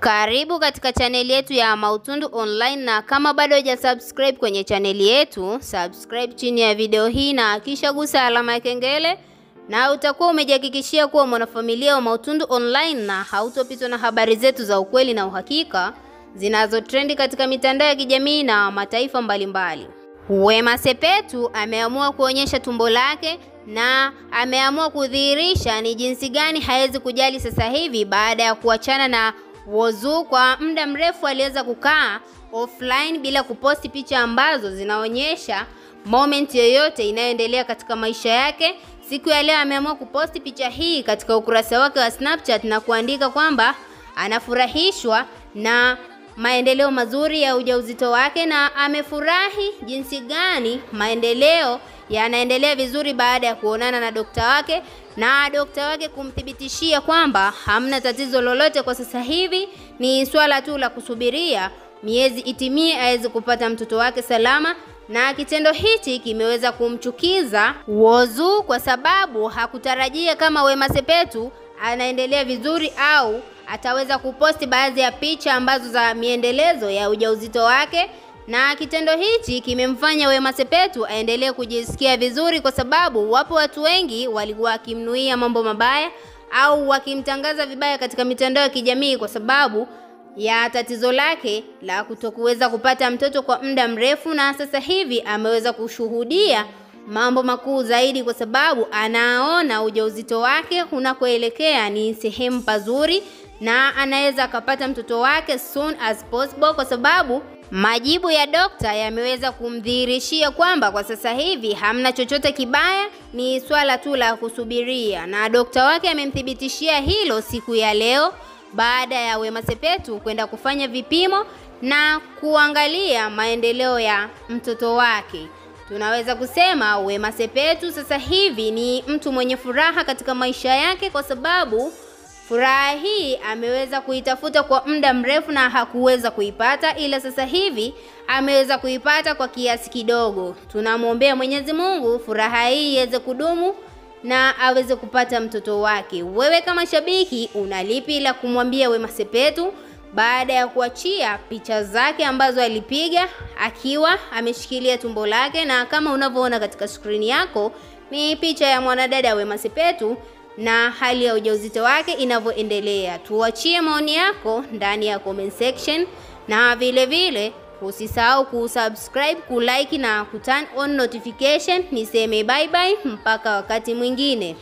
Karibu katika chaneli yetu ya Mautundu Online, na kama bado hujasubscribe kwenye chaneli yetu, subscribe chini ya video hii na kisha gusa alama ya kengele, na utakuwa umejihakikishia kuwa mwanafamilia wa Mautundu Online na hautopitwa na habari zetu za ukweli na uhakika zinazotrendi katika mitandao ya kijamii na mataifa mbalimbali. Wema Sepetu ameamua kuonyesha tumbo lake na ameamua kudhihirisha ni jinsi gani hawezi kujali sasa hivi baada ya kuachana na Whozu. Kwa muda mrefu aliweza kukaa offline bila kuposti picha ambazo zinaonyesha moment yoyote inayoendelea katika maisha yake. Siku ya leo ameamua kuposti picha hii katika ukurasa wake wa Snapchat na kuandika kwamba anafurahishwa na maendeleo mazuri ya ujauzito wake na amefurahi jinsi gani maendeleo yanaendelea vizuri baada ya kuonana na dokta wake, na dokta wake kumthibitishia kwamba hamna tatizo lolote kwa sasa hivi, ni swala tu la kusubiria miezi itimie aweze kupata mtoto wake salama. Na kitendo hichi kimeweza kumchukiza Whozu kwa sababu hakutarajia kama Wema Sepetu anaendelea vizuri au ataweza kuposti baadhi ya picha ambazo za miendelezo ya ujauzito wake. Na kitendo hichi kimemfanya Wema Sepetu aendelee kujisikia vizuri kwa sababu wapo watu wengi walikuwa wakimnuia mambo mabaya au wakimtangaza vibaya katika mitandao ya kijamii kwa sababu ya tatizo lake la kutokuweza kupata mtoto kwa muda mrefu, na sasa hivi ameweza kushuhudia mambo makuu zaidi kwa sababu anaona ujauzito wake unakoelekea ni sehemu pazuri na anaweza akapata mtoto wake soon as possible kwa sababu majibu ya dokta yameweza kumdhihirishia kwamba kwa sasa hivi hamna chochote kibaya, ni swala tu la kusubiria. Na dokta wake amemthibitishia hilo siku ya leo baada ya Wema Sepetu kwenda kufanya vipimo na kuangalia maendeleo ya mtoto wake. Tunaweza kusema Wema Sepetu sasa hivi ni mtu mwenye furaha katika maisha yake kwa sababu furaha hii ameweza kuitafuta kwa muda mrefu na hakuweza kuipata, ila sasa hivi ameweza kuipata kwa kiasi kidogo. Tunamwombea Mwenyezi Mungu furaha hii iweze kudumu na aweze kupata mtoto wake. Wewe kama shabiki una lipi la kumwambia Wema Sepetu baada ya kuachia picha zake ambazo alipiga akiwa ameshikilia tumbo lake? Na kama unavyoona katika screen yako ni picha ya mwanadada Wema Sepetu na hali ya ujauzito wake inavyoendelea. Tuachie maoni yako ndani ya comment section, na vile vile usisahau kusubscribe, kulike na kuturn on notification. Niseme bye bye mpaka wakati mwingine.